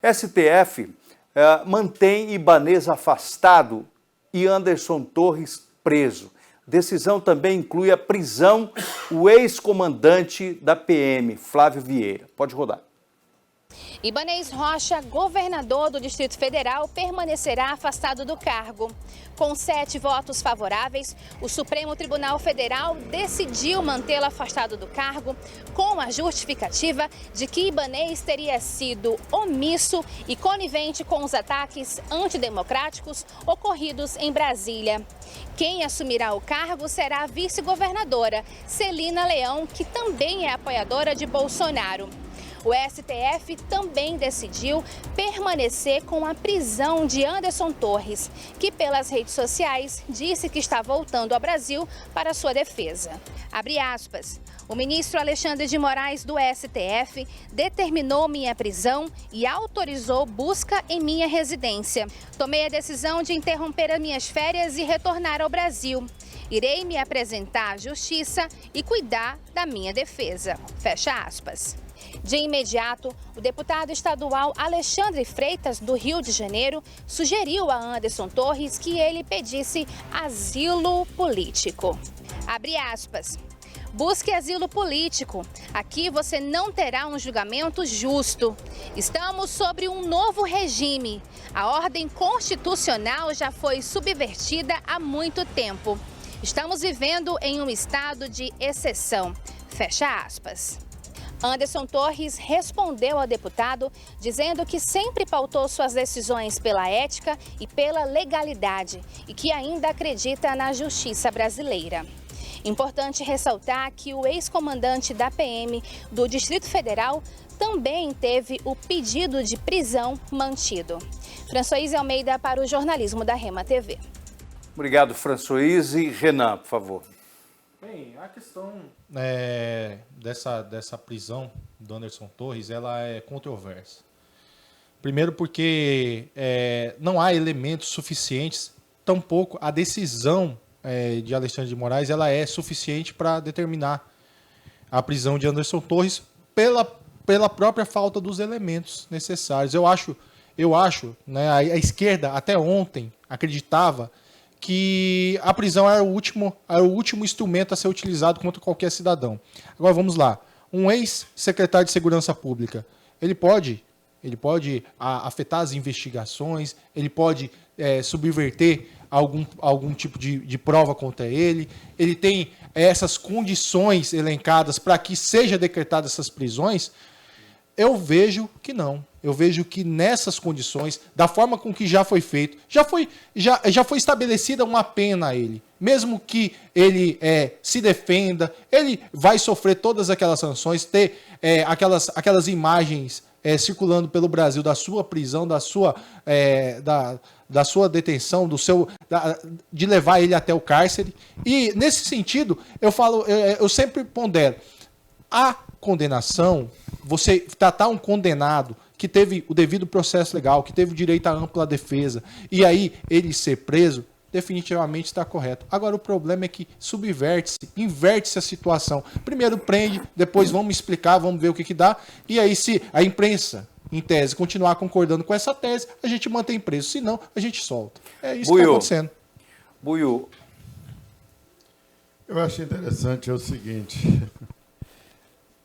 STF mantém Ibanez afastado e Anderson Torres preso. Decisão também inclui a prisão do ex-comandante da PM, Flávio Vieira. Pode rodar. Ibanez Rocha, governador do Distrito Federal, permanecerá afastado do cargo. Com 7 votos favoráveis, o Supremo Tribunal Federal decidiu mantê-lo afastado do cargo com a justificativa de que Ibanez teria sido omisso e conivente com os ataques antidemocráticos ocorridos em Brasília. Quem assumirá o cargo será a vice-governadora Celina Leão, que também é apoiadora de Bolsonaro. O STF também decidiu permanecer com a prisão de Anderson Torres, que pelas redes sociais disse que está voltando ao Brasil para sua defesa. Abre aspas. O ministro Alexandre de Moraes do STF determinou minha prisão e autorizou busca em minha residência. Tomei a decisão de interromper as minhas férias e retornar ao Brasil. Irei me apresentar à justiça e cuidar da minha defesa. Fecha aspas. De imediato, o deputado estadual Alexandre Freitas, do Rio de Janeiro, sugeriu a Anderson Torres que ele pedisse asilo político. Abre aspas. Busque asilo político. Aqui você não terá um julgamento justo. Estamos sobre um novo regime. A ordem constitucional já foi subvertida há muito tempo. Estamos vivendo em um estado de exceção. Fecha aspas. Anderson Torres respondeu ao deputado dizendo que sempre pautou suas decisões pela ética e pela legalidade e que ainda acredita na justiça brasileira. Importante ressaltar que o ex-comandante da PM do Distrito Federal também teve o pedido de prisão mantido. Françoise Almeida para o jornalismo da Rema TV. Obrigado, Françoise. Renan, por favor. Bem, a questão dessa prisão do Anderson Torres, ela é controversa. Primeiro porque não há elementos suficientes, tampouco a decisão de Alexandre de Moraes ela é suficiente para determinar a prisão de Anderson Torres pela própria falta dos elementos necessários. Eu acho, né, a esquerda até ontem acreditava que a prisão era o último instrumento a ser utilizado contra qualquer cidadão. Agora vamos lá. Um ex-secretário de Segurança Pública, ele pode afetar as investigações, ele pode subverter algum tipo de prova contra ele, ele tem essas condições elencadas para que seja decretadas essas prisões. Eu vejo que não. Eu vejo que nessas condições, da forma com que já foi feito, já foi estabelecida uma pena a ele. Mesmo que ele se defenda, ele vai sofrer todas aquelas sanções, ter aquelas imagens circulando pelo Brasil da sua prisão, da sua detenção, de levar ele até o cárcere. E nesse sentido, eu sempre pondero, a condenação, você tratar um condenado que teve o devido processo legal, que teve o direito à ampla defesa, e aí ele ser preso, definitivamente está correto. Agora, o problema é que inverte-se a situação. Primeiro prende, depois vamos explicar, vamos ver o que dá, e aí se a imprensa, em tese, continuar concordando com essa tese, a gente mantém preso, senão a gente solta. É isso que está acontecendo. Buiu. Eu acho interessante o seguinte,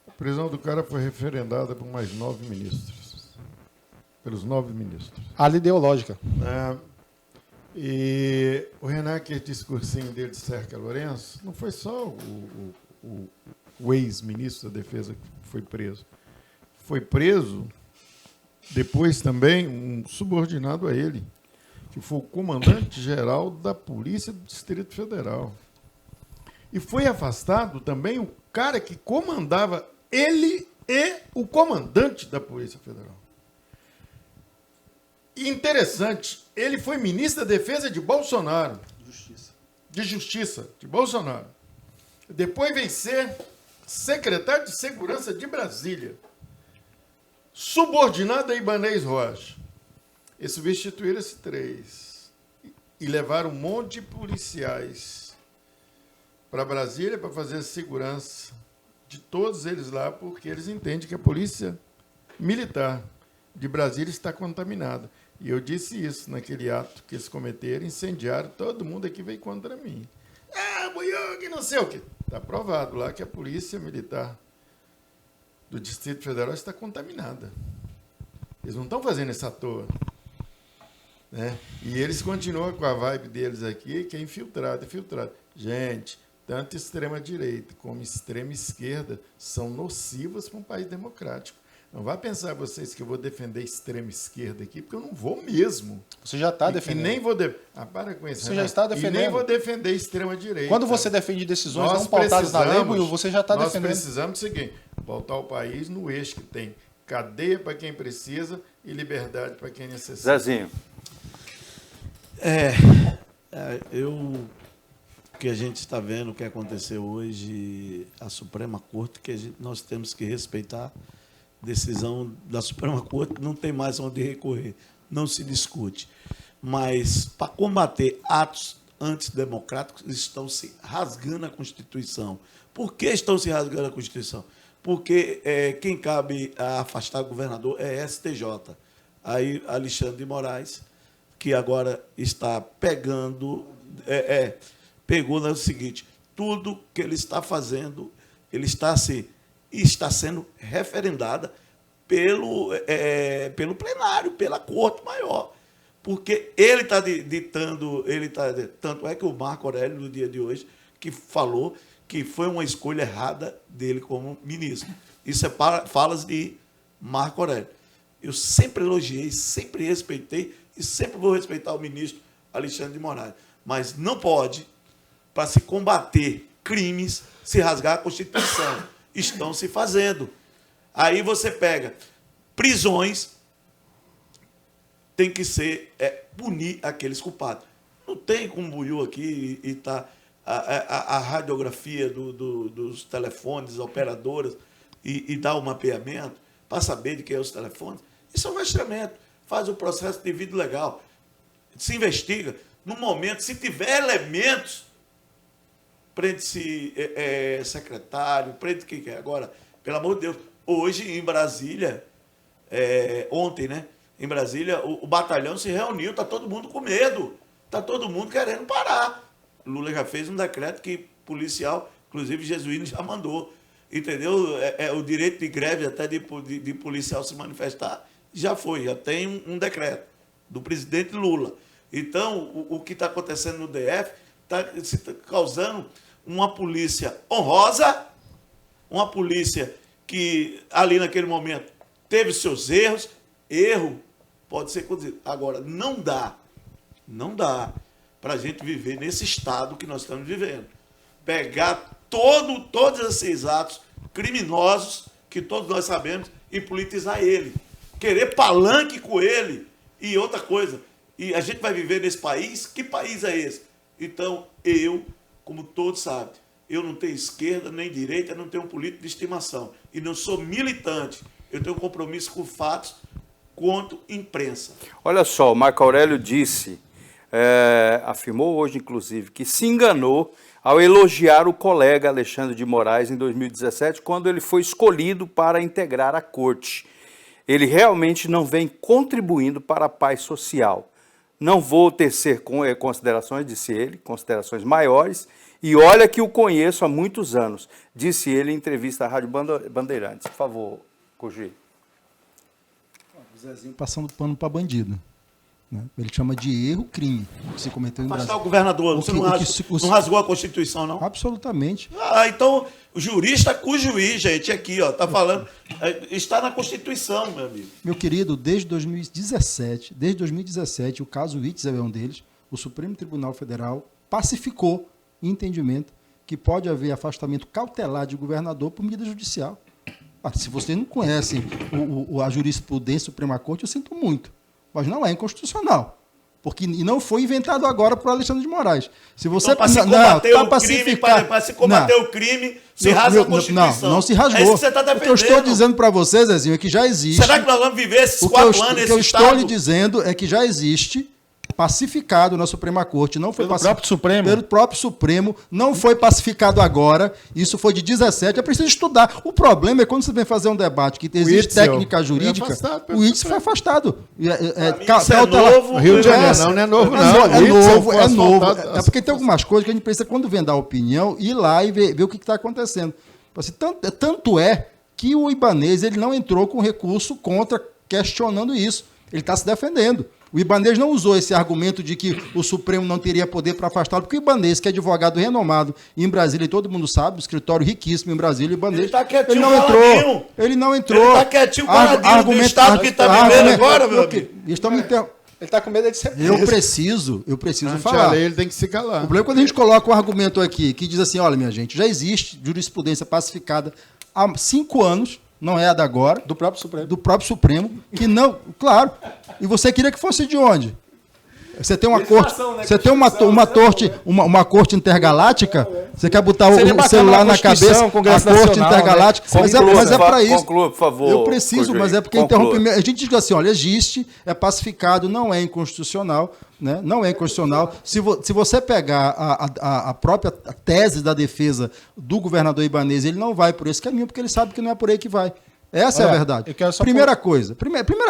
a prisão do cara foi referendada por mais 9 ministros. Pelos 9 ministros. Ala ideológica. E o Renan, aquele discursinho dele de Cerca Lourenço, não foi só o ex-ministro da Defesa que foi preso. Foi preso depois também um subordinado a ele, que foi o comandante-geral da Polícia do Distrito Federal. E foi afastado também o cara que comandava ele e o comandante da Polícia Federal. E interessante, ele foi ministro da Defesa de Bolsonaro. De Justiça, de Bolsonaro. Depois veio ser secretário de Segurança de Brasília. Subordinado a Ibanez Rocha. Eles substituíram esses 3. E levaram um monte de policiais para Brasília para fazer a segurança de todos eles lá, porque eles entendem que a polícia militar de Brasília está contaminada. E eu disse isso naquele ato que eles cometeram, incendiaram, todo mundo aqui veio contra mim. Boiou, que não sei o quê. Está provado lá que a Polícia Militar do Distrito Federal está contaminada. Eles não estão fazendo isso à toa. Né? E eles continuam com a vibe deles aqui, que é infiltrado. Gente, tanto extrema-direita como extrema-esquerda são nocivas para um país democrático. Não vai pensar vocês que eu vou defender extrema-esquerda aqui, porque eu não vou mesmo. Você já está defendendo. E nem vou para com isso. Você já está defendendo. E nem vou defender extrema-direita. Quando você defende decisões não pautadas na lei, Buiú, você já está defendendo. Nós precisamos do seguinte, voltar o país no eixo que tem cadeia para quem precisa e liberdade para quem necessita. Zezinho. O que a gente está vendo, o que aconteceu hoje, a Suprema Corte, nós temos que respeitar. Decisão da Suprema Corte, não tem mais onde recorrer, não se discute. Mas, para combater atos antidemocráticos, estão se rasgando a Constituição. Por que estão se rasgando a Constituição? Porque quem cabe a afastar o governador é STJ. Aí, Alexandre de Moraes, que agora está pegou no seguinte, tudo que ele está fazendo, ele está sendo referendada pelo plenário, pela Corte Maior. Porque ele está ditando, tanto é que o Marco Aurélio, no dia de hoje, que falou que foi uma escolha errada dele como ministro. Isso é falas de Marco Aurélio. Eu sempre elogiei, sempre respeitei e sempre vou respeitar o ministro Alexandre de Moraes. Mas não pode, para se combater crimes, se rasgar a Constituição. Estão se fazendo. Aí você pega prisões, tem que ser punir aqueles culpados. Não tem como o Buiú aqui e tá a radiografia dos telefones, operadoras, e dar o mapeamento para saber de quem é os telefones. Isso é um rastreamento. Faz o processo devido legal. Se investiga. No momento, se tiver elementos, prende-se secretário, prende quem quer. Agora, pelo amor de Deus, hoje em Brasília, ontem, né? Em Brasília, o batalhão se reuniu, está todo mundo com medo, está todo mundo querendo parar. Lula já fez um decreto que policial, inclusive jesuíno, já mandou. Entendeu? O direito de greve até de policial se manifestar já tem um decreto do presidente Lula. Então, o que está acontecendo no DF está causando uma polícia honrosa, uma polícia que ali naquele momento teve seus erros, erro pode ser conduzido. Agora, não dá para a gente viver nesse estado que nós estamos vivendo. Pegar todos esses atos criminosos, que todos nós sabemos, e politizar ele. Querer palanque com ele. E outra coisa, e a gente vai viver nesse país? Que país é esse? Então, como todos sabem, eu não tenho esquerda nem direita, não tenho um político de estimação. E não sou militante. Eu tenho um compromisso com fatos quanto imprensa. Olha só, o Marco Aurélio afirmou hoje, inclusive, que se enganou ao elogiar o colega Alexandre de Moraes em 2017, quando ele foi escolhido para integrar a corte. Ele realmente não vem contribuindo para a paz social. Não vou tecer considerações, disse ele, considerações maiores, e olha que o conheço há muitos anos, disse ele em entrevista à Rádio Bandeirantes. Por favor, Cogi. O Zezinho passando pano para bandido. Né? Ele chama de erro crime que se cometeu em Brasília. Afastar o governador, você não rasgou a Constituição, não? Absolutamente. Então, o jurista com o juiz, gente, aqui, ó, tá falando, está na Constituição, meu amigo. Meu querido, desde 2017, o caso Witzel é um deles, o Supremo Tribunal Federal pacificou em entendimento que pode haver afastamento cautelar de governador por medida judicial. Se vocês não conhecem a jurisprudência Suprema Corte, eu sinto muito. Mas não é inconstitucional. Porque não foi inventado agora por Alexandre de Moraes. Se você então, para se combater o crime, se rasga a Constituição. Não se rasgou. É isso que você está defendendo. O que eu estou dizendo para você, Zezinho, é que já existe. Será que nós vamos viver esses 4 anos nesse estado? O que eu estou lhe dizendo é que já existe pacificado na Suprema Corte, não foi Pelo próprio Supremo? Pelo próprio Supremo, não foi pacificado agora, isso foi de 17, é preciso estudar. O problema é quando você vem fazer um debate que existe Itzel técnica jurídica, foi o ITS foi afastado. Isso é novo. Rio de Janeiro, não é novo, não. É O Itzel novo, foi é novo. asfaltado. É porque tem algumas coisas que a gente precisa, quando vem dar opinião, ir lá e ver o que está acontecendo. Assim, tanto é que o Ibanez ele não entrou com recurso contra, questionando isso. Ele está se defendendo. O Ibanez não usou esse argumento de que o Supremo não teria poder para afastá-lo, porque o Ibanez, que é advogado renomado em Brasília, e todo mundo sabe, um escritório riquíssimo em Brasília, o Ibanez, Ele tá quietinho, ele não caladinho. entrou. Ele não entrou. Ele tá quietinho, caladinho, do estado que tá vivendo agora, meu amigo. Estamos Ele está com medo de ser preso. Eu preciso Ante falar. a lei, ele tem que se calar. O problema é quando a gente coloca um argumento aqui que diz assim, olha, minha gente, já existe jurisprudência pacificada há 5 anos, não é a da agora, Do próprio Supremo. do próprio Supremo, que não, claro, e você queria que fosse de onde? Você tem uma corte, você tem uma corte intergaláctica, você quer botar Seria o bacana celular uma na cabeça, Constituição, a Congresso corte Nacional, intergaláctica, né? mas é para isso. Conclua, por favor. Eu preciso, Cojuí, mas é porque conclua. interrompe. A gente diz assim, olha, existe, é pacificado, não é inconstitucional, né? Não é inconstitucional. Se você pegar a própria tese da defesa do governador Ibanez, ele não vai por esse caminho, porque ele sabe que não é por aí que vai. Essa é a Olha, verdade. eu quero só Primeira coisa,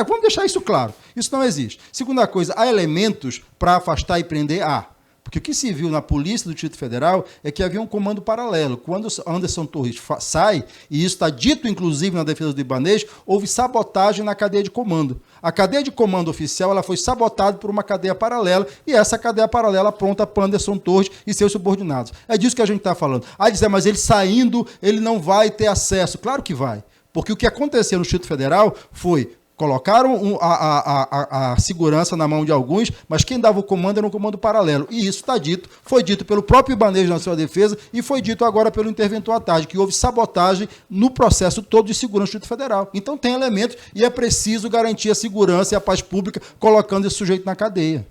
vamos deixar isso claro. Isso não existe. Segunda coisa, há elementos para afastar e prender? Há. Porque o que se viu na polícia do Distrito Federal é que havia um comando paralelo. Quando Anderson Torres sai, e isso está dito inclusive na defesa do Ibanez, houve sabotagem na cadeia de comando. A cadeia de comando oficial ela foi sabotada por uma cadeia paralela, e essa cadeia paralela aponta para Anderson Torres e seus subordinados. É disso que a gente está falando. Aí dizer, mas ele saindo, ele não vai ter acesso. Claro que vai. Porque o que aconteceu no Distrito Federal foi, colocaram a segurança na mão de alguns, mas quem dava o comando era um comando paralelo. E isso está dito, foi dito pelo próprio Ibanez na sua defesa e foi dito agora pelo interventor à tarde, que houve sabotagem no processo todo de segurança do Distrito Federal. Então tem elementos e é preciso garantir a segurança e a paz pública colocando esse sujeito na cadeia.